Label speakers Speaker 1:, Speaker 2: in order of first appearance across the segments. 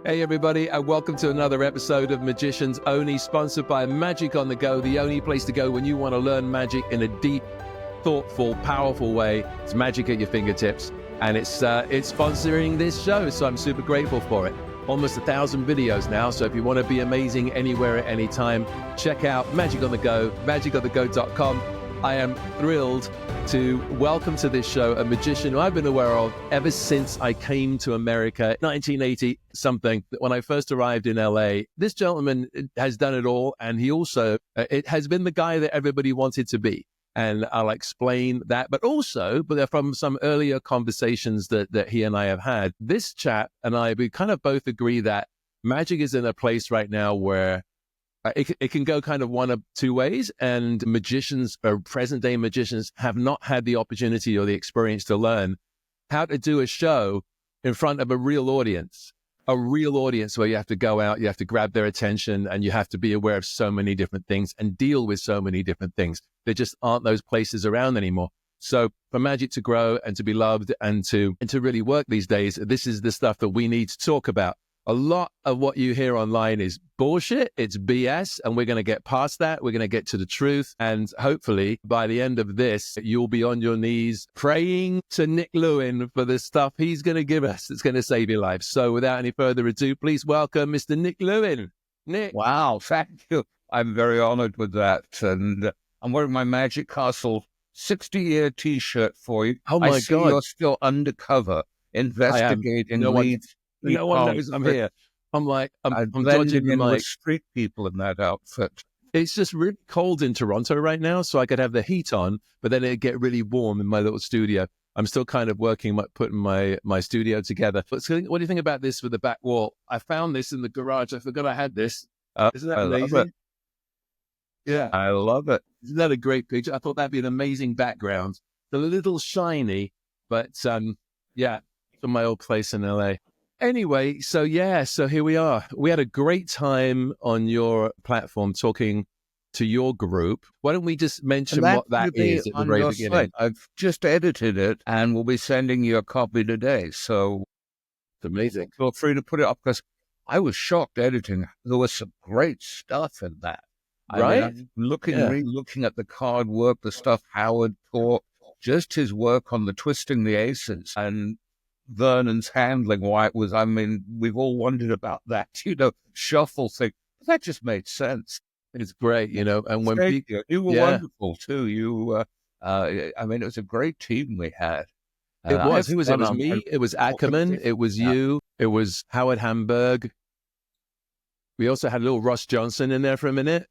Speaker 1: Hey everybody, and welcome to another episode of Magicians Only, sponsored by Magic on the Go, the only place to go when you want to learn magic in a deep, thoughtful, powerful way. It's magic at your fingertips, and it's sponsoring this show, so I'm super grateful for it. Almost 1,000 videos now, so if you want to be amazing anywhere at any time, check out Magic on the Go, magiconthego.com. I am thrilled to welcome to this show a magician who I've been aware of ever since I came to America, 1980 something, when I first arrived in LA. This gentleman has done it all, and he also it has been the guy that everybody wanted to be. And I'll explain that, but from some earlier conversations that he and I have had, this chap and I, we kind of both agree that magic is in a place right now where it can go kind of one of two ways, and magicians, or present-day magicians, have not had the opportunity or the experience to learn how to do a show in front of a real audience where you have to go out, you have to grab their attention, and you have to be aware of so many different things and deal with so many different things. There just aren't those places around anymore. So for magic to grow and to be loved and to really work these days, this is the stuff that we need to talk about. A lot of what you hear online is bullshit. It's BS. And we're going to get past that. We're going to get to the truth. And hopefully by the end of this, you'll be on your knees praying to Nick Lewin for the stuff he's going to give us. It's going to save your life. So without any further ado, please welcome Mr. Nick Lewin. Nick.
Speaker 2: Wow. Thank you. I'm very honored with that. And I'm wearing my Magic Castle 60-year T-shirt for you.
Speaker 1: Oh, my
Speaker 2: I see
Speaker 1: God.
Speaker 2: You're still undercover investigating leads.
Speaker 1: No one knows I'm here. I'm dodging the mic.
Speaker 2: Street people in that outfit.
Speaker 1: It's just really cold in Toronto right now, so I could have the heat on, but then it'd get really warm in my little studio. I'm still kind of putting my studio together. But so what do you think about this with the back wall? I found this in the garage. I forgot I had this. Isn't that amazing?
Speaker 2: Love it.
Speaker 1: Yeah.
Speaker 2: I love it.
Speaker 1: Isn't that a great picture? I thought that'd be an amazing background. It's a little shiny, but yeah, from my old place in LA. Anyway, so here we are. We had a great time on your platform talking to your group. Why don't we just mention what that is at the very beginning?
Speaker 2: Site. I've just edited it and we'll be sending you a copy today. So
Speaker 1: it's amazing.
Speaker 2: Feel free to put it up, because I was shocked editing. There was some great stuff in that.
Speaker 1: Right?
Speaker 2: I'm re-looking at the card work, the stuff Howard taught, just his work on the twisting the aces and Vernon's handling, why it was, we've all wondered about that, shuffle thing. But that just made sense.
Speaker 1: It's great, and when people...
Speaker 2: You were wonderful, too. It was a great team we had.
Speaker 1: It was. Who was it? It was me. It was Ackerman. It was you. It was Howard Hamburg. We also had a little Ross Johnson in there for a minute.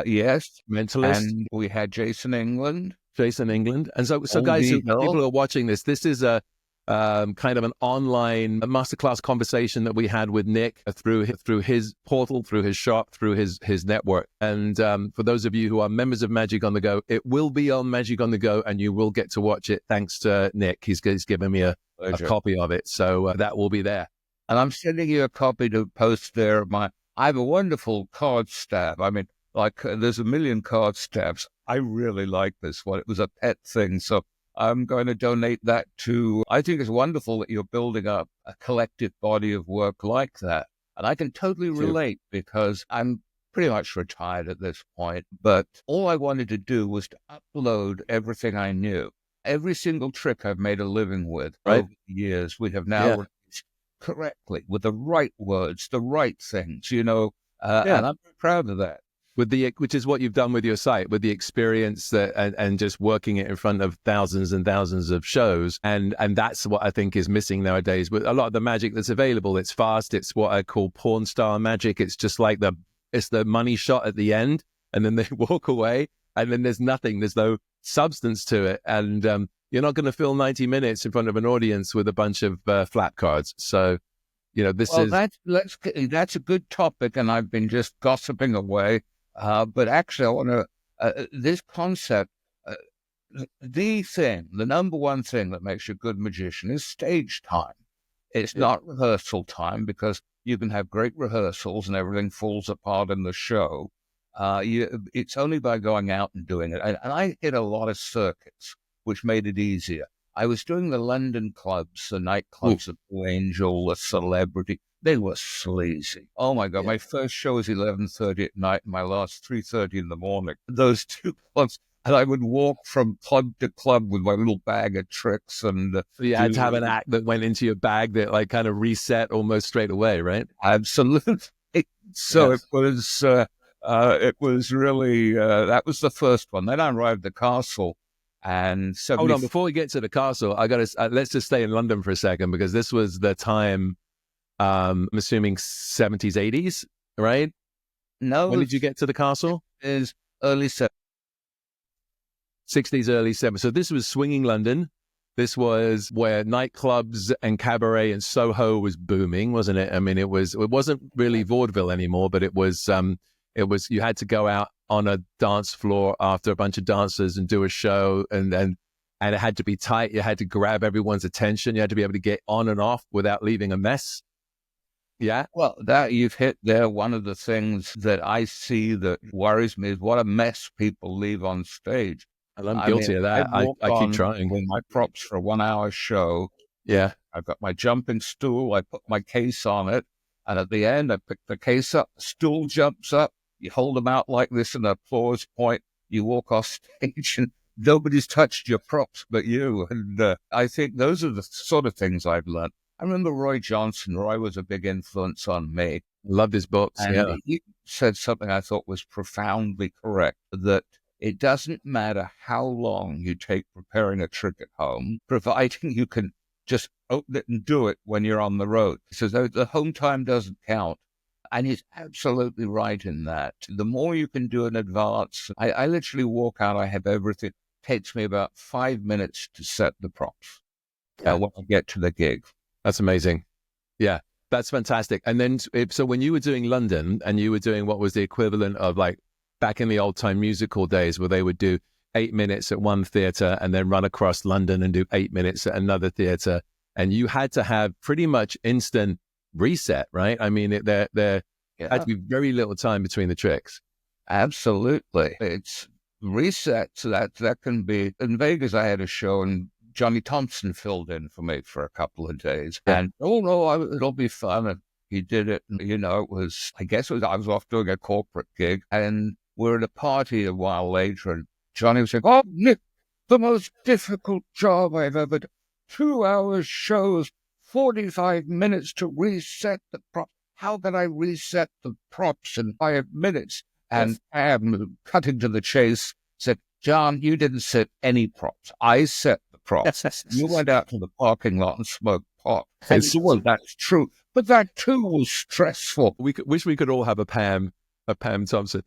Speaker 2: Yes.
Speaker 1: Mentalist.
Speaker 2: And we had Jason England.
Speaker 1: And so guys, people who are watching this is a kind of an online masterclass conversation that we had with Nick through his portal, through his shop, through his network. And for those of you who are members of Magic on the Go, it will be on Magic on the Go, and you will get to watch it thanks to Nick. He's given me a copy of it, so that will be there.
Speaker 2: And I'm sending you a copy to post there. I have a wonderful card stab. There's a million card stabs. I really like this one. It was a pet thing, so I'm going to donate that to... I think it's wonderful that you're building up a collective body of work like that. And I can totally relate, because I'm pretty much retired at this point. But all I wanted to do was to upload everything I knew. Every single trick I've made a living with over the years, we have now released correctly, with the right words, the right things, and I'm very proud of that.
Speaker 1: Which is what you've done with your site, with the experience and just working it in front of thousands and thousands of shows. And that's what I think is missing nowadays. With a lot of the magic that's available, it's fast. It's what I call porn star magic. It's just like it's the money shot at the end, and then they walk away, and then there's nothing. There's no substance to it. And you're not going to fill 90 minutes in front of an audience with a bunch of flap cards. So, that's
Speaker 2: a good topic, and I've been just gossiping away. But actually, I want to, this concept, the number one thing that makes you a good magician is stage time. It's not rehearsal time, because you can have great rehearsals and everything falls apart in the show. It's only by going out and doing it. And I hit a lot of circuits, which made it easier. I was doing the London clubs, the nightclubs, the Blue Angel, the Celebrity. They were sleazy. Oh my God.
Speaker 1: Yeah.
Speaker 2: My first show was 11:30 at night and my last 3:30 in the morning. Those two clubs. And I would walk from club to club with my little bag of tricks and
Speaker 1: So you had to have an act that went into your bag that like kind of reset almost straight away, right?
Speaker 2: absolutely. So
Speaker 1: Yes.
Speaker 2: it was really, that was the first one. Then I arrived at the castle and
Speaker 1: Hold
Speaker 2: 70.
Speaker 1: on, before we get to the castle, I got to let's just stay in London for a second because this was the time. I'm assuming 70s, 80s, right? When
Speaker 2: No,
Speaker 1: did you get to the castle?
Speaker 2: is early
Speaker 1: 60s, early 70s. So this was swinging London. This was where nightclubs and cabaret and Soho was booming, wasn't it? I mean, it wasn't really vaudeville anymore, but it was you had to go out on a dance floor after a bunch of dancers and do a show, and it had to be tight. You had to grab everyone's attention. You had to be able to get on and off without leaving a mess. Yeah.
Speaker 2: Well, that you've hit there. One of the things that I see that worries me is what a mess people leave on stage.
Speaker 1: And I'm
Speaker 2: I
Speaker 1: guilty
Speaker 2: mean,
Speaker 1: of that. I keep
Speaker 2: on
Speaker 1: trying.
Speaker 2: with my props for a 1 hour show.
Speaker 1: Yeah.
Speaker 2: I've got my jumping stool. I put my case on it. And at the end, I pick the case up. The stool jumps up. You hold them out like this in an applause point. You walk off stage and nobody's touched your props but you. And I think those are the sort of things I've learned. I remember Roy Johnson. Roy was a big influence on me.
Speaker 1: Loved his books.
Speaker 2: And
Speaker 1: Yeah.
Speaker 2: he said something I thought was profoundly correct, that it doesn't matter how long you take preparing a trick at home, providing you can just open it and do it when you're on the road. He says the home time doesn't count. And he's absolutely right in that. The more you can do in advance, I literally walk out, I have everything. It takes me about 5 minutes to set the props when I get to the gig.
Speaker 1: That's amazing. Yeah, that's fantastic. And then, so when you were doing London and you were doing what was the equivalent of like back in the old time musical days where they would do 8 minutes at one theater and then run across London and do 8 minutes at another theater. And you had to have pretty much instant reset, right? I mean, there had to be very little time between the tricks.
Speaker 2: Absolutely. It's reset. So that can be, in Vegas, I had a show and Johnny Thompson filled in for me for a couple of days. Yeah. And, it'll be fun. And he did it. And, it was, I was off doing a corporate gig and we're at a party a while later and Johnny was saying, "Oh, Nick, the most difficult job I've ever done. 2 hours shows, 45 minutes to reset the props. How can I reset the props in 5 minutes?" And Pam, cutting to the chase, said, "John, you didn't set any props. I set the props. You went out to the parking lot and smoked pot." And well, that's true. But that too was stressful.
Speaker 1: We wish we could all have a Pam Thompson.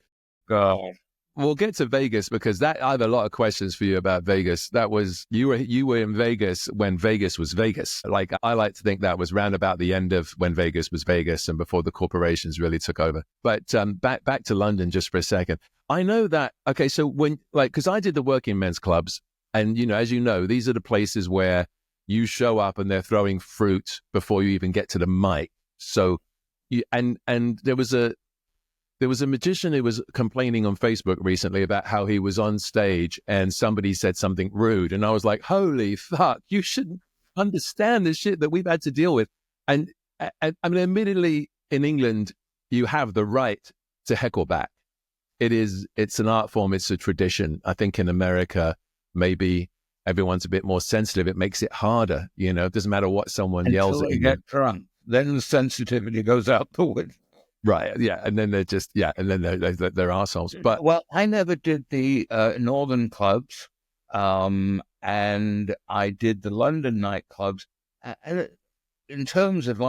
Speaker 2: God.
Speaker 1: We'll get to Vegas because I have a lot of questions for you about Vegas. That was, you were in Vegas when Vegas was Vegas. Like, I like to think that was round about the end of when Vegas was Vegas and before the corporations really took over. But back to London just for a second. I know that, okay, so because I did the working men's clubs and, as you know, these are the places where you show up and they're throwing fruit before you even get to the mic. So, and there was a magician who was complaining on Facebook recently about how he was on stage and somebody said something rude. And I was like, holy fuck, you should understand the shit that we've had to deal with. And I mean, admittedly, in England, you have the right to heckle back. It's an art form. It's a tradition. I think in America, maybe everyone's a bit more sensitive. It makes it harder. It doesn't matter what someone yells at you.
Speaker 2: Get drunk. Then the sensitivity goes out the window.
Speaker 1: Right, yeah, and then they're just, and then they're assholes. But
Speaker 2: I never did the northern clubs, and I did the London nightclubs. And in terms of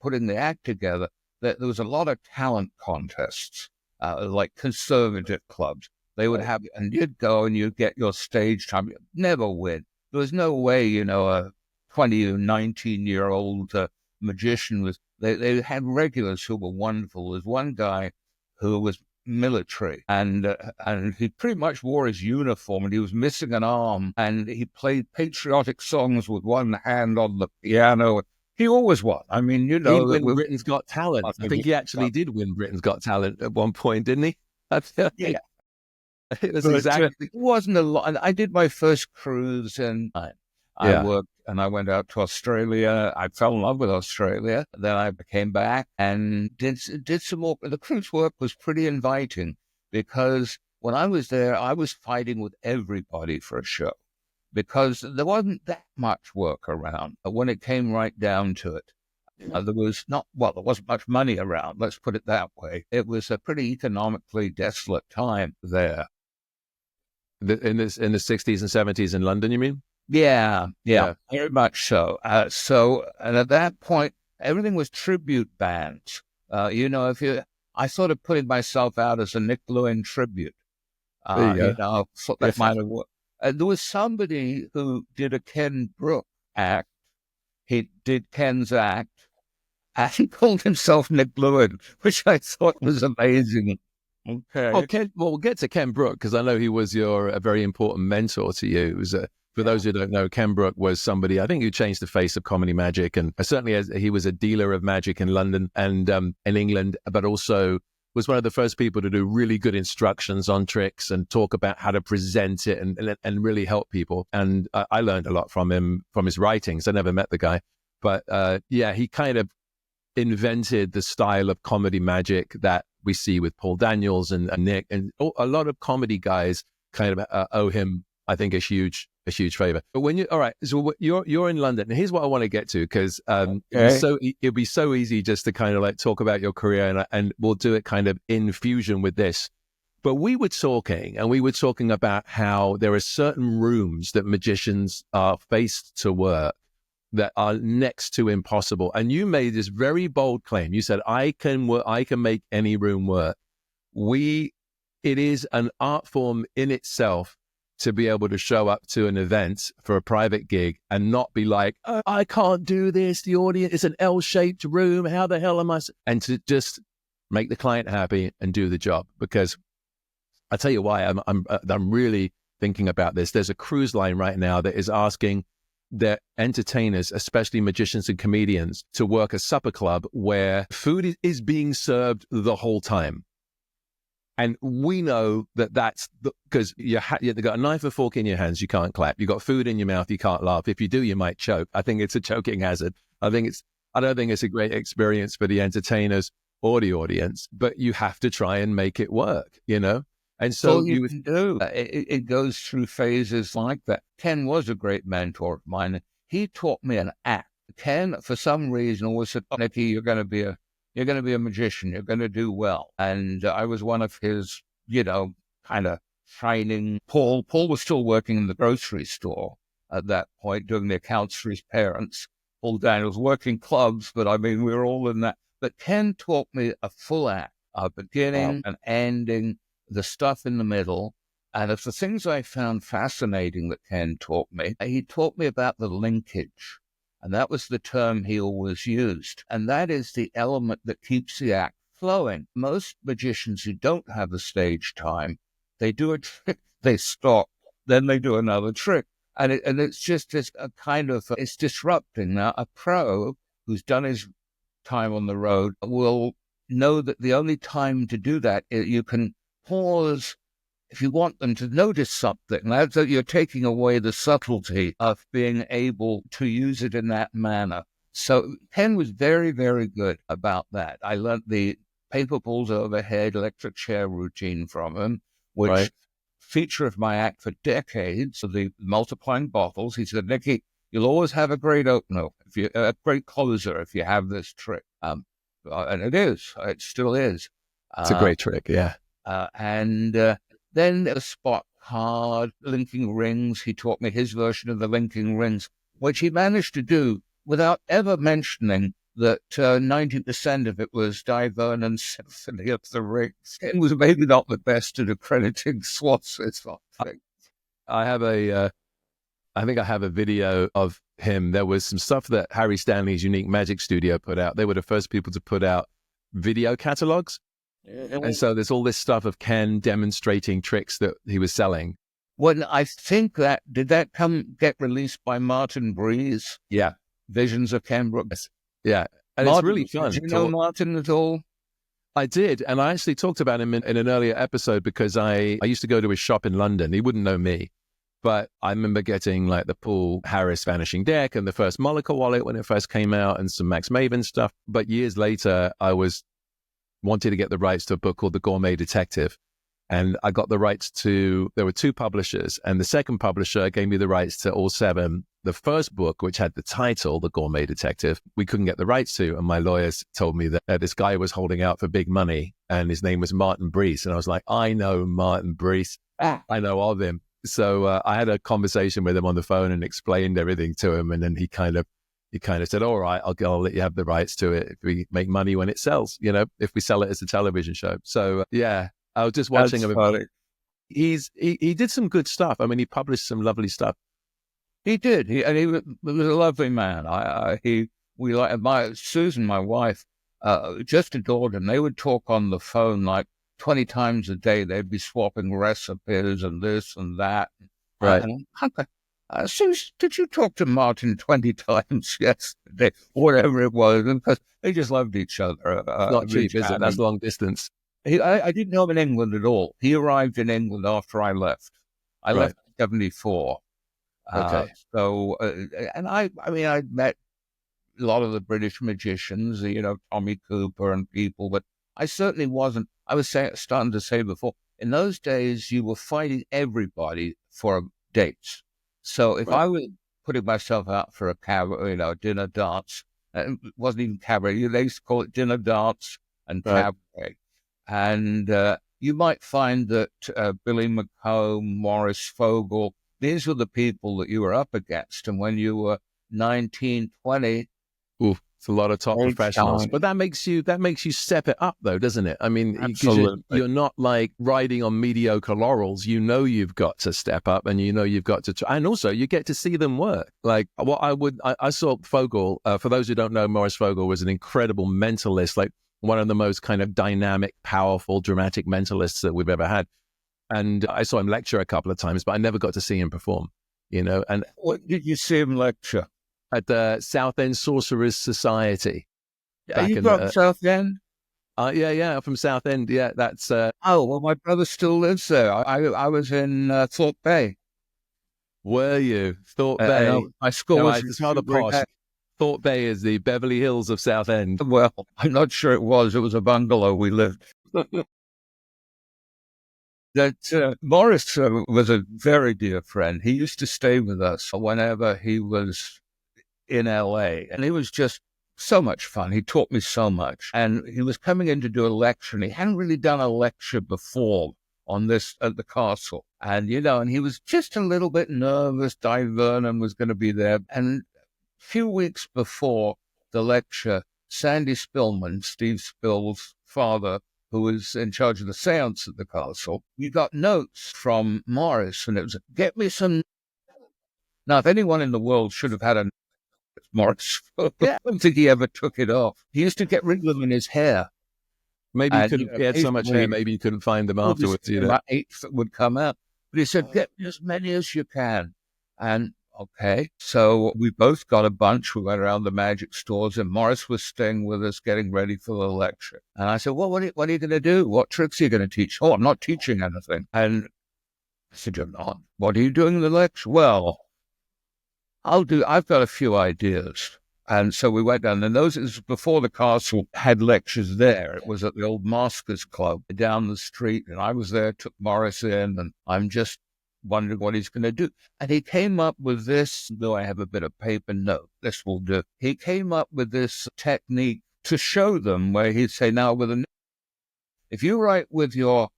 Speaker 2: putting the act together, there was a lot of talent contests, like conservative clubs. They would have, and you'd go and you'd get your stage time. You'd never win. There was no way, a 20 or 19-year-old magician was. They had regulars who were wonderful. There's one guy who was military, and he pretty much wore his uniform, and he was missing an arm, and he played patriotic songs with one hand on the piano. He always won. I mean,
Speaker 1: he'd win Britain's Got Talent. I think he actually did win Britain's Got Talent at one point, didn't he?
Speaker 2: Yeah.
Speaker 1: It was exactly.
Speaker 2: It wasn't a lot. And I did my first cruise, and I
Speaker 1: Yeah.
Speaker 2: worked and I went out to Australia. I fell in love with Australia. Then I came back and did some more. The cruise work was pretty inviting because when I was there, I was fighting with everybody for a show because there wasn't that much work around when it came right down to it. There wasn't much money around, let's put it that way. It was a pretty economically desolate time there.
Speaker 1: In the 60s and 70s in London, you mean?
Speaker 2: Yeah,
Speaker 1: Yeah.
Speaker 2: very much so. And at that point, everything was tribute bands. I sort of putting myself out as a Nick Lewin tribute.
Speaker 1: There you go.
Speaker 2: So that might have worked. There was somebody who did a Ken Brooke act. He did Ken's act, and he called himself Nick Lewin, which I thought was amazing. Okay.
Speaker 1: We'll get to Ken Brook because I know he was a very important mentor to you. It was for those who don't know, Ken Brook was somebody I think who changed the face of comedy magic, and certainly he was a dealer of magic in London and in England, but also was one of the first people to do really good instructions on tricks and talk about how to present it and really help people. And I learned a lot from him, from his writings. I never met the guy, but he kind of invented the style of comedy magic that we see with Paul Daniels and Nick, and a lot of comedy guys kind of owe him, I think, a huge favor. But so you're in London, and here's what I want to get to because it'd be so easy just to kind of like talk about your career, and we'll do it kind of in fusion with this. But we were talking about how there are certain rooms that magicians are faced to work that are next to impossible. And you made this very bold claim. You said, I can make any room work. It is an art form in itself to be able to show up to an event for a private gig and not be like, oh, I can't do this. The audience is an L-shaped room. How the hell am I? And to just make the client happy and do the job. Because I tell you why I'm really thinking about this. There's a cruise line right now that is asking their entertainers, especially magicians and comedians, to work a supper club where food is being served the whole time. And we know that's because you've got a knife and fork in your hands, you can't clap. You've got food in your mouth, you can't laugh. If you do, you might choke. I think it's a choking hazard. I don't think it's a great experience for the entertainers or the audience, but you have to try and make it work, And so
Speaker 2: it goes through phases like that. Ken was a great mentor of mine. He taught me an act. Ken, for some reason, always said, Nicky, you're going to be a magician. You're going to do well. And I was one of his, kind of shining. Paul was still working in the grocery store at that point, doing the accounts for his parents. Paul Daniels working clubs, but I mean, we were all in that. But Ken taught me a full act, a beginning, an ending, the stuff in the middle. And of the things I found fascinating that Ken taught me, he taught me about the linkage. And that was the term he always used. And that is the element that keeps the act flowing. Most magicians who don't have the stage time, they do a trick, they stop, then they do another trick. And it's just this kind of, it's disrupting. Now, a pro who's done his time on the road will know that the only time to do that is you can pause if you want them to notice something. That's that you're taking away the subtlety of being able to use it in that manner. So Ken was very, very good about that. I learned the paper balls overhead electric chair routine from him, which feature of my act for decades, of the multiplying bottles. He said, Nicky, you'll always have a great opener, a great closer if you have this trick. And it still is.
Speaker 1: It's a great trick, yeah.
Speaker 2: Then a spot card, linking rings. He taught me his version of the linking rings, which he managed to do without ever mentioning that 90% of it was Di Vernon's Symphony of the Rings. It was maybe not the best at accrediting swats.
Speaker 1: I think I have a video of him. There was some stuff that Harry Stanley's Unique Magic Studio put out. They were the first people to put out video catalogs. And so there's all this stuff of Ken demonstrating tricks that he was selling.
Speaker 2: Well, I think did that get released by Martin Breeze?
Speaker 1: Yeah.
Speaker 2: Visions of Ken Brook.
Speaker 1: Yeah. And
Speaker 2: Martin,
Speaker 1: it's really fun.
Speaker 2: Did you know Martin at all?
Speaker 1: I did. And I actually talked about him in an earlier episode because I used to go to his shop in London. He wouldn't know me. But I remember getting like the Paul Harris Vanishing Deck and the first Mollica wallet when it first came out and some Max Maven stuff. But years later, I wanted to get the rights to a book called The Gourmet Detective. And I got the rights to, there were two publishers, and the second publisher gave me the rights to all seven. The first book, which had the title, The Gourmet Detective, we couldn't get the rights to. And my lawyers told me that this guy was holding out for big money, and his name was Martin Brees. And I was like, I know Martin Brees. I know of him. So I had a conversation with him on the phone and explained everything to him. And then he kind of said, all right, I'll let you have the rights to it if we make money when it sells, if we sell it as a television show. So yeah. I was just watching him. He did some good stuff. I mean, he published some lovely stuff.
Speaker 2: He did. He was a lovely man. Susan, my wife, just adored him. They would talk on the phone like 20 times a day. They'd be swapping recipes and this and that.
Speaker 1: Right.
Speaker 2: Susan, did you talk to Martin 20 times yesterday? Whatever it was, because they just loved each other.
Speaker 1: It's not cheap, is it? That's long distance.
Speaker 2: I didn't know him in England at all. He arrived in England after I left. I left in 1974.
Speaker 1: Okay.
Speaker 2: And I met a lot of the British magicians, Tommy Cooper and people, but I certainly wasn't. I was starting to say before, in those days, you were fighting everybody for dates. So if I was putting myself out for a dinner dance, it wasn't even cabaret. They used to call it dinner dance and cabaret. And you might find that Billy McComb, Maurice Fogel, these were the people that you were up against. And when you were 19, 20...
Speaker 1: It's a lot of top professionals. But that makes you step it up, though, doesn't it? I mean, you're not like riding on mediocre laurels. You've got to step up, and you've got to try. And also, you get to see them work. Like what I saw Fogel. For those who don't know, Maurice Fogel was an incredible mentalist, like one of the most kind of dynamic, powerful, dramatic mentalists that we've ever had. And I saw him lecture a couple of times, but I never got to see him perform, And
Speaker 2: what did you see him lecture?
Speaker 1: At the South End Sorcerers Society.
Speaker 2: Are you from South End?
Speaker 1: Yeah, from South End. Yeah, that's...
Speaker 2: my brother still lives there. I was in Thorpe Bay.
Speaker 1: Were you? Thorpe Bay?
Speaker 2: My school was
Speaker 1: rather posh. Thorpe Bay is the Beverly Hills of South End.
Speaker 2: Well, I'm not sure it was. It was a bungalow we lived. Morris was a very dear friend. He used to stay with us whenever he was in L.A., and he was just so much fun. He taught me so much. And he was coming in to do a lecture, and he hadn't really done a lecture before on this at the castle. And, and he was just a little bit nervous. Di Vernon was going to be there. And a few weeks before the lecture, Sandy Spillman, Steve Spill's father, who was in charge of the seance at the castle, we got notes from Morris, and it was, get me some... Now, if anyone in the world should have had a Morris, I don't think he ever took it off. He used to get rid of them in his hair.
Speaker 1: Maybe he had so much hair, maybe you couldn't find them afterwards.
Speaker 2: About 8 would come out. But he said, get as many as you can. And okay, so we both got a bunch. We went around the magic stores, and Morris was staying with us, getting ready for the lecture. And I said, well, what are you going to do? What tricks are you going to teach? Oh, I'm not teaching anything. And I said, you're not? What are you doing in the lecture? Well, I've got a few ideas. And so we went down, and it was before the castle had lectures there. It was at the old Maskers Club down the street, and I was there, took Morris in, and I'm just wondering what he's going to do. And he came up with this, though I have a bit of paper, no, this will do. He came up with this technique to show them where he'd say, now if you write with your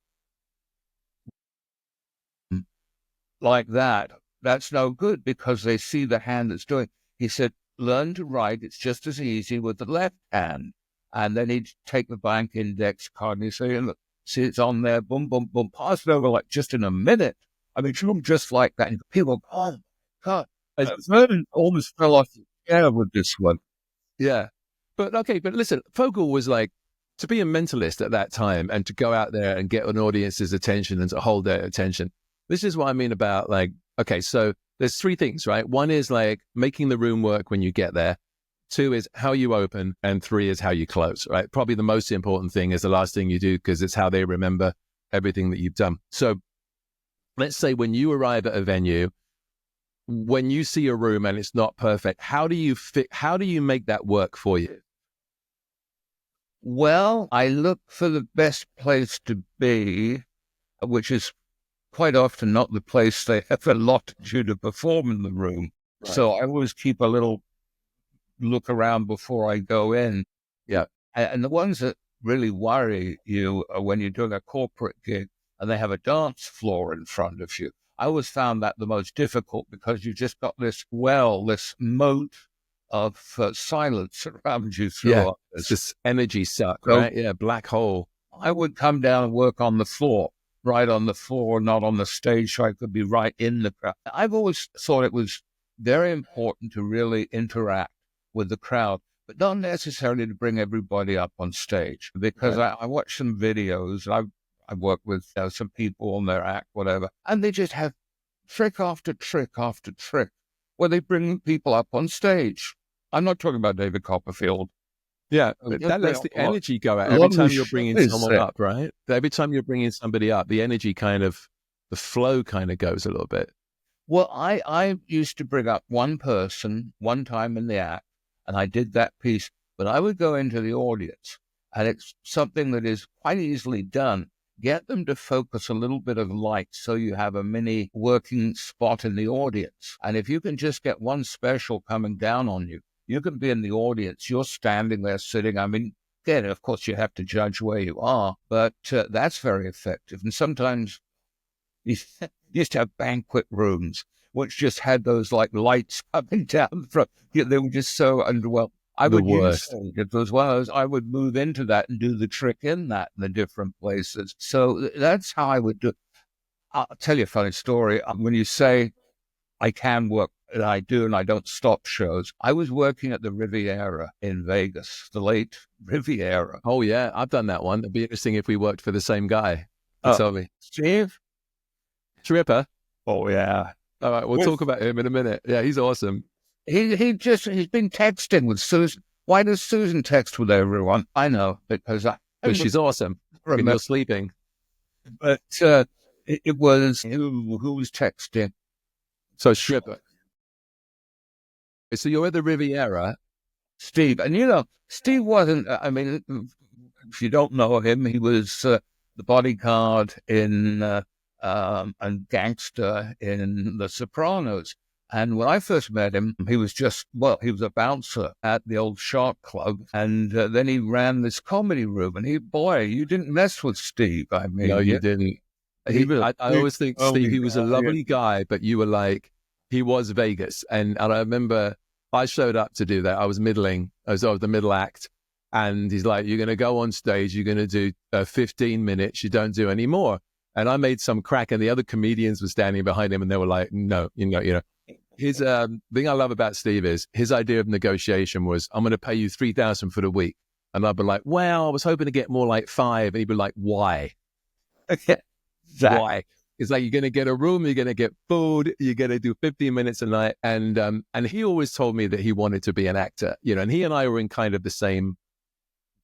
Speaker 2: like that, that's no good because they see the hand that's doing. He said, learn to write. It's just as easy with the left hand. And then he'd take the bank index card and he'd say, look, see, it's on there, boom, boom, boom, pass it over like just in a minute. I mean, just like that. And people go, oh, my God. Vernon almost fell off the chair with this one.
Speaker 1: Yeah. But listen, Fogel was like, to be a mentalist at that time and to go out there and get an audience's attention and to hold their attention. This is what I mean about like, okay, so there's 3 things, right? 1 is like making the room work when you get there. 2 is how you open. And 3 is how you close, right? Probably the most important thing is the last thing you do because it's how they remember everything that you've done. So let's say when you arrive at a venue, when you see a room and it's not perfect, how do you make that work for you?
Speaker 2: Well, I look for the best place to be, which is quite often not the place they have allotted you to perform in the room.
Speaker 1: Right.
Speaker 2: So I always keep a little look around before I go in.
Speaker 1: Yeah.
Speaker 2: And the ones that really worry you are when you're doing a corporate gig and they have a dance floor in front of you. I always found that the most difficult because you just got this moat of silence around you throughout.
Speaker 1: Yeah, it's this energy suck,
Speaker 2: So
Speaker 1: right? Yeah, black hole.
Speaker 2: I would come down and work on the floor, right on the floor, not on the stage, so I could be right in the crowd. I've always thought it was very important to really interact with the crowd, but not necessarily to bring everybody up on stage, because
Speaker 1: Right.
Speaker 2: I watch some videos, and I've worked with some people on their act, whatever, and they just have trick after trick after trick where they bring people up on stage. I'm not talking about David Copperfield.
Speaker 1: Yeah, that lets the energy go out
Speaker 2: a
Speaker 1: every
Speaker 2: lot of
Speaker 1: time
Speaker 2: the
Speaker 1: you're
Speaker 2: show
Speaker 1: bringing
Speaker 2: is
Speaker 1: someone
Speaker 2: there.
Speaker 1: up, right? Every time you're bringing somebody up, the energy the flow kind of goes a little bit.
Speaker 2: Well, I used to bring up one person one time in the act, and I did that piece, but I would go into the audience, and it's something that is quite easily done. Get them to focus a little bit of light so you have a mini working spot in the audience. And if you can just get one special coming down on you, you can be in the audience. You're standing there sitting. I mean, again, of course, you have to judge where you are, but that's very effective. And sometimes you used to have banquet rooms which just had those like lights coming down from. They were just so underwhelming. I
Speaker 1: The
Speaker 2: would use
Speaker 1: worst.
Speaker 2: it as well as I would move into that and do the trick in the different places. So that's how I would do it. I'll tell you a funny story. When you say I can work, and I do, and I don't stop shows. I was working at the Riviera in Vegas, the late Riviera.
Speaker 1: Oh yeah, I've done that one. It'd be interesting if we worked for the same guy. Tell me.
Speaker 2: Steve?
Speaker 1: Tripper.
Speaker 2: Oh, yeah.
Speaker 1: All right, we'll talk about him in a minute. Yeah, he's awesome.
Speaker 2: He's been texting with Susan. Why does Susan text with everyone? I know, because
Speaker 1: She's awesome. When you're sleeping.
Speaker 2: But it was who was texting.
Speaker 1: So Stripper. So you're at the Riviera.
Speaker 2: Steve. And, Steve wasn't, I mean, if you don't know him, he was the bodyguard in and gangster in The Sopranos. And when I first met him, he was he was a bouncer at the old Shark Club. And then he ran this comedy room. And you didn't mess with Steve. I mean,
Speaker 1: No, you didn't. I always think, Steve, he was a lovely guy, but you were like, he was Vegas. And I remember I showed up to do that. I was middling. I was the middle act. And he's like, you're going to go on stage. You're going to do 15 minutes. You don't do any more. And I made some crack, and the other comedians were standing behind him, and they were like, no, His thing I love about Steve is his idea of negotiation was, I'm going to pay you $3,000 for the week. And I'd be like, well, I was hoping to get more like $5,000. And he'd be like, why? Why? It's like, you're going to get a room, you're going to get food, you're going to do 15 minutes a night. And he always told me that he wanted to be an actor, and he and I were in kind of the same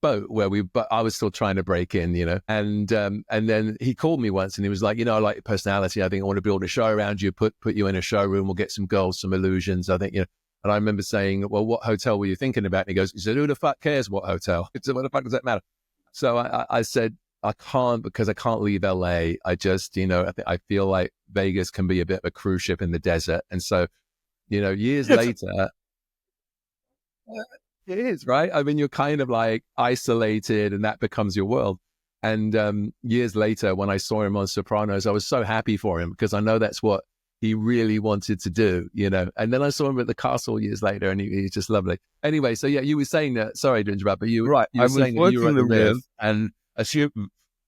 Speaker 1: boat but I was still trying to break in, and then he called me once and he was like, I like your personality. I think I want to build a show around you, put you in a showroom, we'll get some girls, some illusions. I think, and I remember saying, well, what hotel were you thinking about? And he said, who the fuck cares what hotel? I said, what the fuck does that matter? So I said, I can't, because I can't leave LA. I just, I feel like Vegas can be a bit of a cruise ship in the desert. And so, years later, it is, right? I mean, you're kind of like isolated and that becomes your world. And years later, when I saw him on Sopranos, I was so happy for him because I know that's what he really wanted to do, And then I saw him at the castle years later and he's just lovely. Anyway, so yeah, you were saying that, sorry to interrupt, but you were saying that you were at the Riv.
Speaker 2: And as you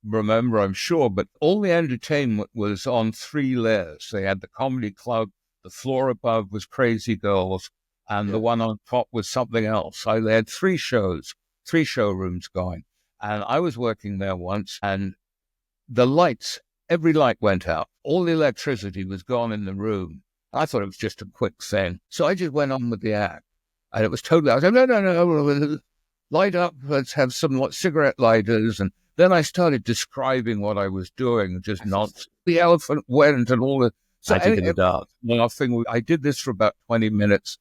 Speaker 2: remember, I'm sure, but all the entertainment was on 3 layers. They had the comedy club, the floor above was Crazy Girls, and the one on top was something else. They had 3 showrooms going. And I was working there once, and the lights, every light went out. All the electricity was gone in the room. I thought it was just a quick thing. So I just went on with the act. And it was totally, I said, no, light up, let's have some cigarette lighters and Then I started describing what I was doing, just nonsense. The elephant went and all the... So
Speaker 1: Magic in the dark.
Speaker 2: laughing. I did this for about 20 minutes.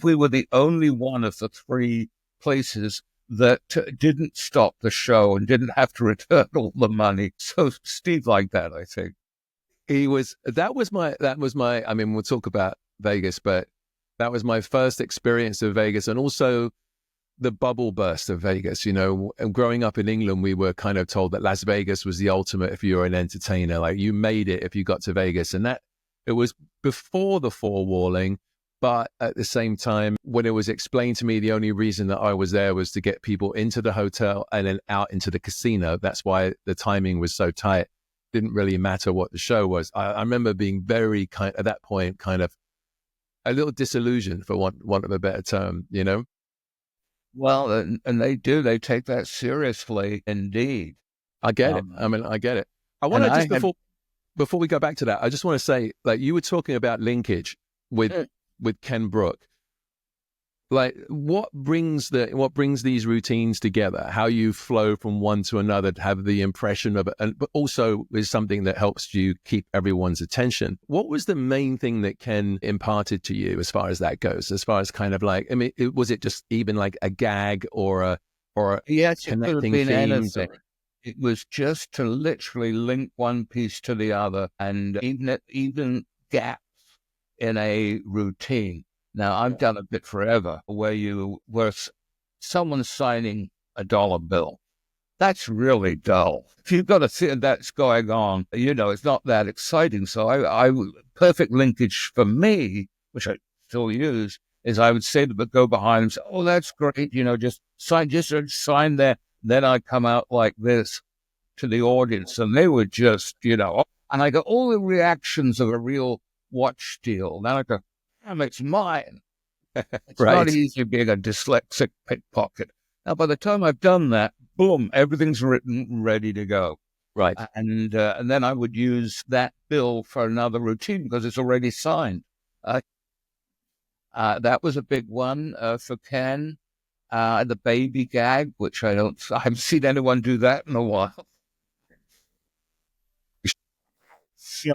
Speaker 2: We were the only one of the three places that didn't stop the show and didn't have to return all the money. So Steve liked that, I think.
Speaker 1: That was my, I mean, we'll talk about Vegas, but that was my first experience of Vegas, and also the bubble burst of Vegas. You know, and growing up in England, we were kind of told that Las Vegas was the ultimate if you were an entertainer. Like, you made it if you got to Vegas. And that, it was before the forewalling, but at the same time, when it was explained to me, the only reason that I was there was to get people into the hotel and then out into the casino. That's why the timing was so tight. Didn't really matter what the show was. I remember being very at that point, kind of a little disillusioned, for want of a better term, you know?
Speaker 2: Well, and they take that seriously indeed.
Speaker 1: I get it. I mean, I get it. I want to just, before we go back to that, I just want to say, like, you were talking about linkage with Ken Brook. Like, what brings these routines together? How you flow from one to another to have the impression of it, but also is something that helps you keep everyone's attention. What was the main thing that Ken imparted to you as far as that goes? As far as kind of like, I mean, was it just even like a gag or a
Speaker 2: yes,
Speaker 1: connecting
Speaker 2: it could have been
Speaker 1: themes?
Speaker 2: anything. It was just to literally link one piece to the other, and even gaps in a routine. Now, I've done a bit forever where someone's signing a dollar bill. That's really dull. If you've got a thing that's going on, you know, it's not that exciting. So I perfect linkage for me, which I still use, is I would say to the go behind and say, oh, that's great. You know, just sign there. Then I come out like this to the audience, and they were just, you know, and I got all the reactions of a real watch deal. Then I go, damn, it's mine. It's
Speaker 1: Right.
Speaker 2: not easy being a dyslexic pickpocket. Now, by the time I've done that, boom, everything's written, ready to go.
Speaker 1: Right.
Speaker 2: And then I would use that bill for another routine because it's already signed. That was a big one for Ken. The baby gag, which I haven't seen anyone do that in a while.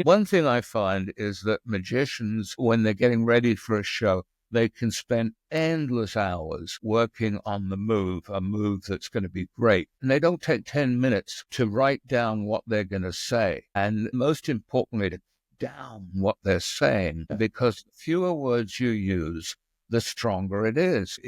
Speaker 2: One thing I find is that magicians, when they're getting ready for a show, they can spend endless hours working on a move that's going to be great. And they don't take 10 minutes to write down what they're going to say. And most importantly, to down what they're saying, because the fewer words you use, the stronger it is.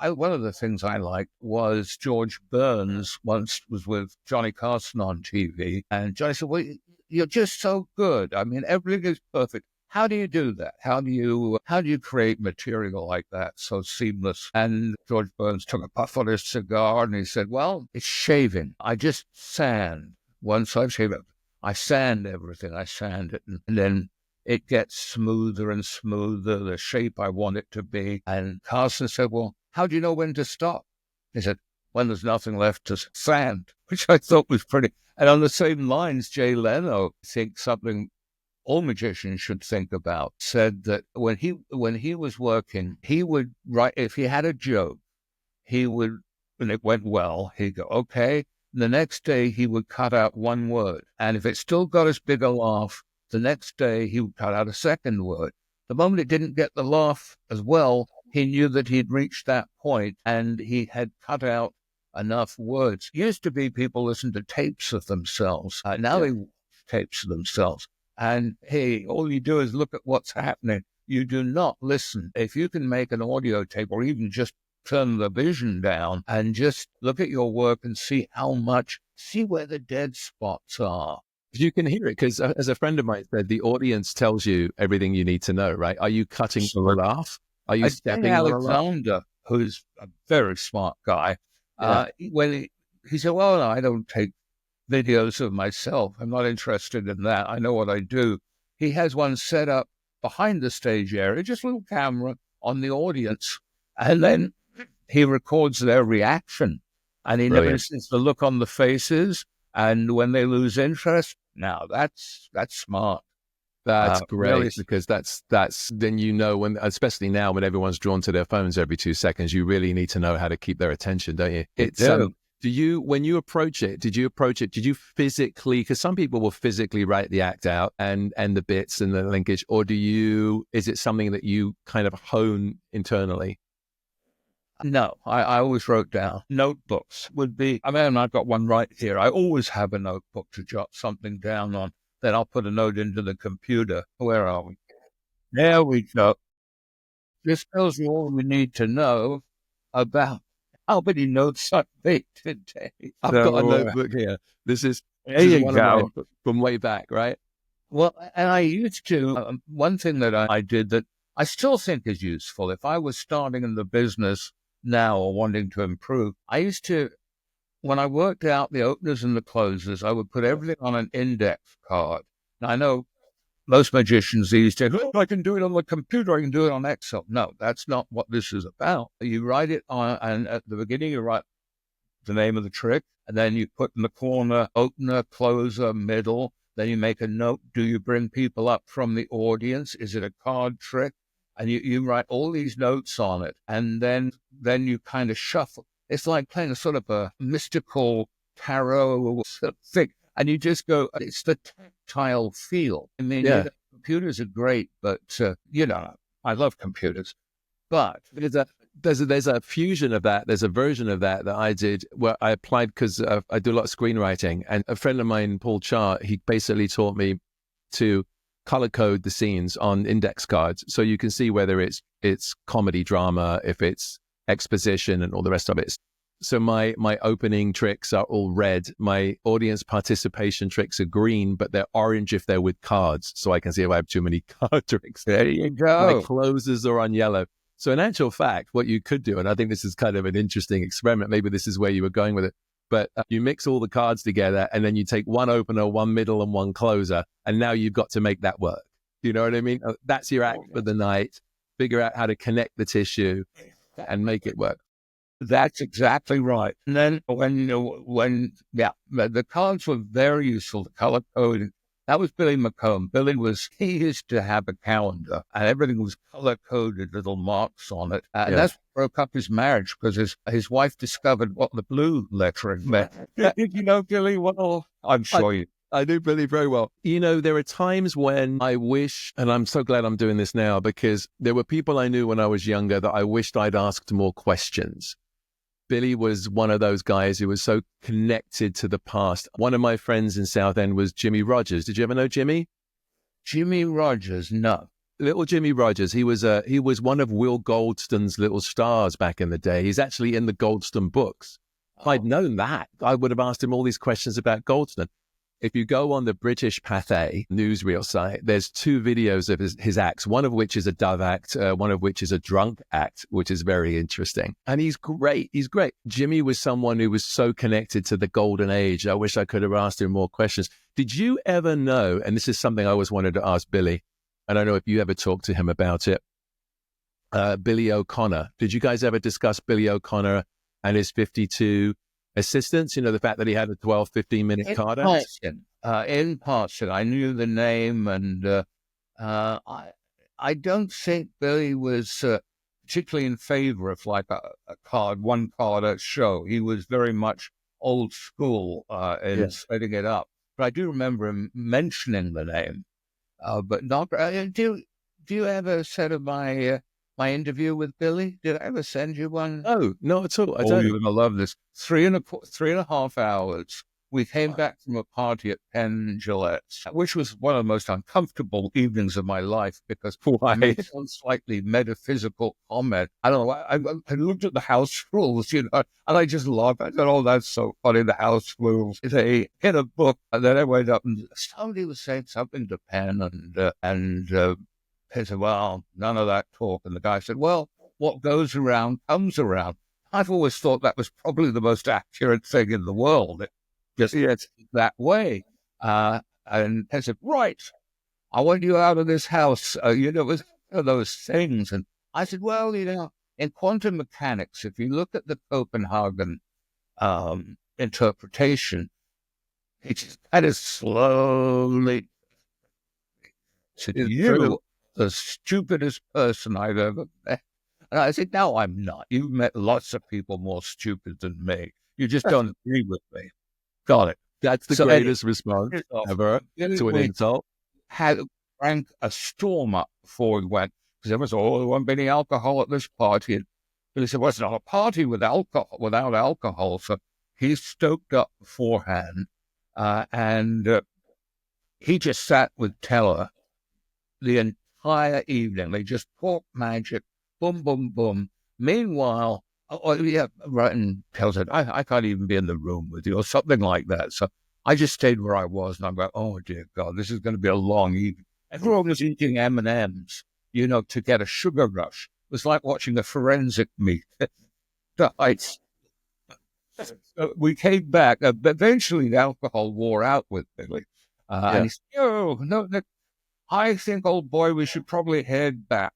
Speaker 2: One of the things I liked was George Burns once was with Johnny Carson on TV, and Johnny said, well, you're just so good. I mean, everything is perfect. How do you do that? How do you create material like that so seamless? And George Burns took a puff on his cigar and he said, well, it's shaving. I just sand. Once I've shaved it, I sand everything. I sand it, and then it gets smoother and smoother, the shape I want it to be. And Carson said, well, how do you know when to stop? He said, when there's nothing left to sand, which I thought was pretty. And on the same lines, Jay Leno, I think something all magicians should think about, said that when he was working, he would write, if he had a joke, he would, when it went well, he'd go, okay. The next day he would cut out one word. And if it still got as big a laugh, the next day he would cut out a second word. The moment it didn't get the laugh as well, he knew that he'd reached that point and he had cut out enough words. Used to be people listened to tapes of themselves. Now they watch tapes of themselves. And hey, all you do is look at what's happening. You do not listen. If you can make an audio tape or even just turn the vision down and just look at your work and see where the dead spots are.
Speaker 1: You can hear it because, as a friend of mine said, the audience tells you everything you need to know, right? Are you cutting for a laugh? Are you stepping on a laugh?
Speaker 2: Alexander, who's a very smart guy, when he said, well, no, I don't take videos of myself. I'm not interested in that. I know what I do. He has one set up behind the stage area, just a little camera on the audience. And then he records their reaction. And he notices the look on the faces. And when they lose interest, now that's smart.
Speaker 1: That's great,
Speaker 2: really,
Speaker 1: because that's then, you know, when, especially now when everyone's drawn to their phones every 2 seconds, you really need to know how to keep their attention, don't you? When you approach it, did you physically, because some people will physically write the act out and the bits and the linkage, or is it something that you kind of hone internally?
Speaker 2: No, I always wrote down. Notebooks would be, I mean, I've got one right here. I always have a notebook to jot something down on. Then I'll put a note into the computer. Where are we? There we go. This tells you all you need to know about how many notes I made today.
Speaker 1: I've got a notebook here. This is
Speaker 2: There you
Speaker 1: one of
Speaker 2: go.
Speaker 1: mine from way back, right?
Speaker 2: Well, and I used to, one thing that I did that I still think is useful, if I was starting in the business now or wanting to improve, I used to, when I worked out the openers and the closers, I would put everything on an index card. Now, I know most magicians these days, oh, I can do it on the computer, I can do it on Excel. No, that's not what this is about. You write it on, and at the beginning, you write the name of the trick, and then you put in the corner opener, closer, middle. Then you make a note. Do you bring people up from the audience? Is it a card trick? And you write all these notes on it, and then you kind of shuffle. It's like playing a sort of a mystical tarot thing. And you just go, it's the tactile feel. I mean,
Speaker 1: Yeah.
Speaker 2: computers are great, but, I love computers. But
Speaker 1: There's a fusion of that. There's a version of that I did where I applied because I do a lot of screenwriting. And a friend of mine, Paul Chart, he basically taught me to color code the scenes on index cards. So you can see whether it's comedy, drama, if it's exposition and all the rest of it. So my opening tricks are all red. My audience participation tricks are green, but they're orange if they're with cards. So I can see if I have too many card tricks.
Speaker 2: there you go.
Speaker 1: My closes are on yellow. So in actual fact, what you could do, and I think this is kind of an interesting experiment, maybe this is where you were going with it, but you mix all the cards together and then you take one opener, one middle, and one closer, and now you've got to make that work. Do you know what I mean? That's your act for the night. Figure out how to connect the tissue and make it work.
Speaker 2: That's exactly right. And then the cards were very useful, the color coding. That was Billy McComb. He used to have a calendar and everything was color coded, little marks on it. And that's what broke up his marriage because his wife discovered what the blue lettering meant. Did you know Billy well? I'm sure you.
Speaker 1: I do Billy very well. There are times when I wish, and I'm so glad I'm doing this now, because there were people I knew when I was younger that I wished I'd asked more questions. Billy was one of those guys who was so connected to the past. One of my friends in Southend was Jimmy Rogers. Did you ever know Jimmy?
Speaker 2: Jimmy Rogers, no.
Speaker 1: Little Jimmy Rogers. He was one of Will Goldston's little stars back in the day. He's actually in the Goldston books. If I'd known that, I would have asked him all these questions about Goldston. If you go on the British Pathé newsreel site, there's 2 videos of his acts, one of which is a dove act, one of which is a drunk act, which is very interesting. And he's great. He's great. Jimmy was someone who was so connected to the golden age. I wish I could have asked him more questions. Did you ever know, and this is something I always wanted to ask Billy, and I don't know if you ever talked to him about it, Billy O'Connor. Did you guys ever discuss Billy O'Connor and his 52 assistants? The fact that he had a 12, 15-minute card act?
Speaker 2: In passing, I knew the name, and I don't think Billy was particularly in favor of like a one card a show. He was very much old school in setting it up. But I do remember him mentioning the name. But not. Do you ever set of my interview with Billy? Did I ever send you one?
Speaker 1: No, not at all. I
Speaker 2: Oh,
Speaker 1: don't.
Speaker 2: you're gonna love this. 3.5 hours. We came back from a party at Penn Gillette's, which was one of the most uncomfortable evenings of my life because I made one slightly metaphysical comment. I don't know. I looked at the house rules, and I just laughed. I said, "Oh, that's so funny. The house rules." They in a book, and then I went up and somebody was saying something to Penn, and he said, "Well, none of that talk." And the guy said, "Well, what goes around comes around." I've always thought that was probably the most accurate thing in the world. It's that way. And I said, "Right, I want you out of this house." It was one of those things. And I said, "Well, in quantum mechanics, if you look at the Copenhagen interpretation, it's kind of slowly said, "You the stupidest person I've ever met." And I said, "No, I'm not. You've met lots of people more stupid than me. You just don't agree with me. Got it.
Speaker 1: That's the greatest response ever to an insult.
Speaker 2: Had drank a storm up before we went, because everyone said, "Oh, there won't be any alcohol at this party." And Billy said, "Well, it's not a party without alcohol." So he stoked up beforehand, and he just sat with Teller the entire evening. They just talked magic, boom, boom, boom. Meanwhile, and Teller said, I can't even be in the room with you, or something like that. So I just stayed where I was, and I'm going, oh, dear God, this is going to be a long evening. Everyone was eating M&Ms, to get a sugar rush. It was like watching a forensic meet. So we came back. Eventually, the alcohol wore out with Billy. And he said, no, I think, old boy, we should probably head back.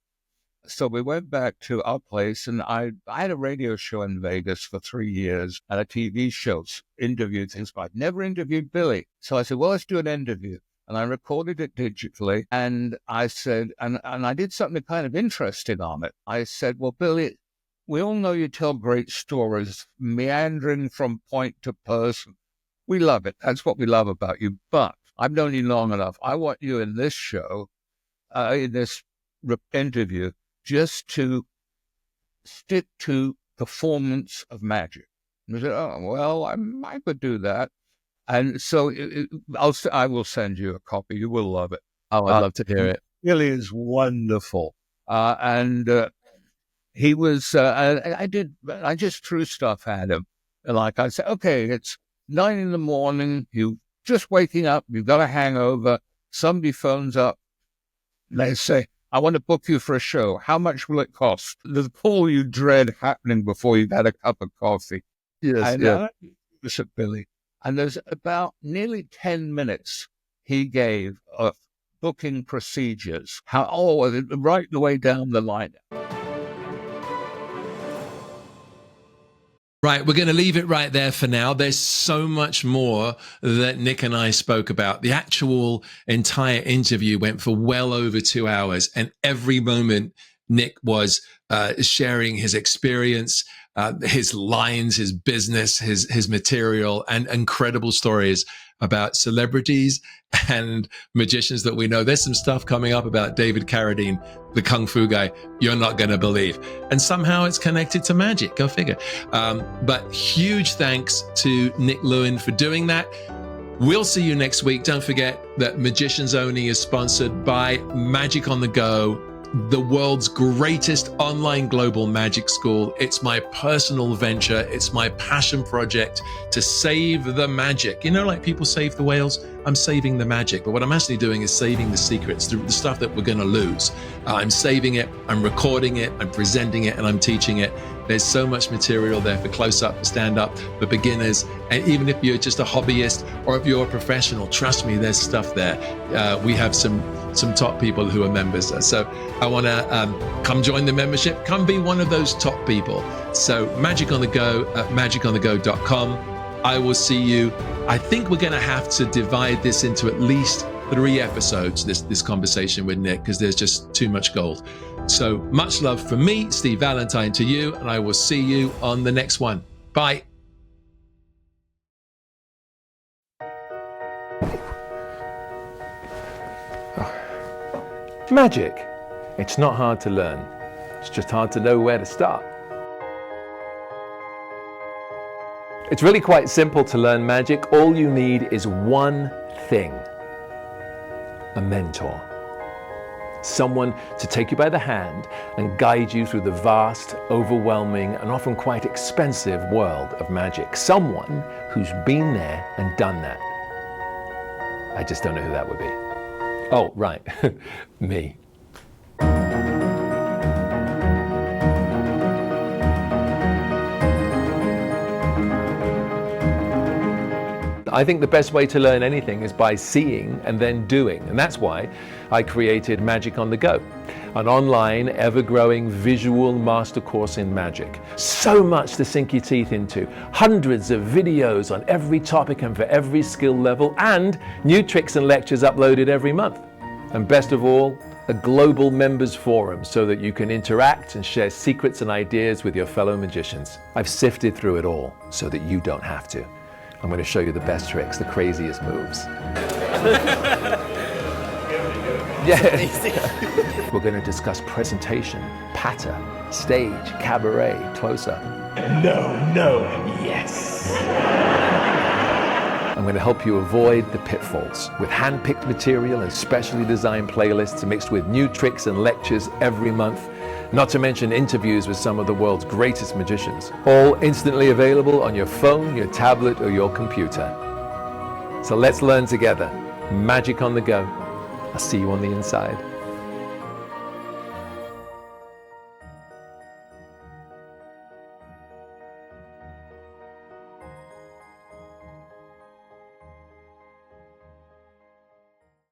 Speaker 2: So we went back to our place, and I had a radio show in Vegas for 3 years and a TV show, interviewed things, but I'd never interviewed Billy. So I said, well, let's do an interview. And I recorded it digitally, and I said, and I did something kind of interesting on it. I said, well, Billy, we all know you tell great stories, meandering from point to person. We love it. That's what we love about you. But I've known you long enough. I want you in this show, in this interview, just to stick to performance of magic. And I said, oh, well, I could do that. And so I will send you a copy. You will love it.
Speaker 1: Oh, I'd love to hear it.
Speaker 2: It really is wonderful. He was, I just threw stuff at him. And like I said, okay, it's 9 a.m. You just waking up, you've got a hangover. Somebody phones up. They say, I want to book you for a show. How much will it cost? The call you dread happening before you've had a cup of coffee.
Speaker 1: Yes,
Speaker 2: This at Billy. And there's about nearly 10 minutes he gave of booking procedures, right the way down the line.
Speaker 1: Right, we're going to leave it right there for now. There's so much more that Nick and I spoke about. The actual entire interview went for well over 2 hours, and every moment Nick was sharing his experience, his lines, his business, his material, and incredible stories about celebrities and magicians that we know. There's some stuff coming up about David Carradine, the Kung Fu guy, you're not going to believe. And somehow it's connected to magic. Go figure. But huge thanks to Nick Lewin for doing that. We'll see you next week. Don't forget that Magicians Only is sponsored by Magic on the Go, the world's greatest online global magic school. It's my personal venture. It's my passion project to save the magic. Like people save the whales, I'm saving the magic. But what I'm actually doing is saving the secrets, the stuff that we're going to lose. I'm saving it, I'm recording it, I'm presenting it, and I'm teaching it. There's so much material there for close-up, for stand-up, for beginners. And even if you're just a hobbyist or if you're a professional, trust me, there's stuff there. We have some top people who are members. So I want to come join the membership. Come be one of those top people. So Magic on the Go at magiconthego.com. I will see you. I think we're going to have to divide this into at least 3 episodes, this conversation with Nick, because there's just too much gold. So much love from me, Steve Valentine, to you, and I will see you on the next one. Bye.
Speaker 3: Magic. It's not hard to learn. It's just hard to know where to start. It's really quite simple to learn magic. All you need is one thing: a mentor. Someone to take you by the hand and guide you through the vast, overwhelming, and often quite expensive world of magic. Someone who's been there and done that. I just don't know who that would be. Oh, right, me. I think the best way to learn anything is by seeing and then doing. And that's why I created Magic on the Go, an online, ever-growing visual master course in magic. So much to sink your teeth into. Hundreds of videos on every topic and for every skill level, and new tricks and lectures uploaded every month. And best of all, a global members forum so that you can interact and share secrets and ideas with your fellow magicians. I've sifted through it all so that you don't have to. I'm going to show you the best tricks, the craziest moves. Yeah. We're going to discuss presentation, patter, stage, cabaret, close-up.
Speaker 4: No, yes.
Speaker 3: I'm going to help you avoid the pitfalls with hand-picked material and specially designed playlists mixed with new tricks and lectures every month, not to mention interviews with some of the world's greatest magicians, all instantly available on your phone, your tablet, or your computer. So let's learn together. Magic on the go. I'll see you on the inside.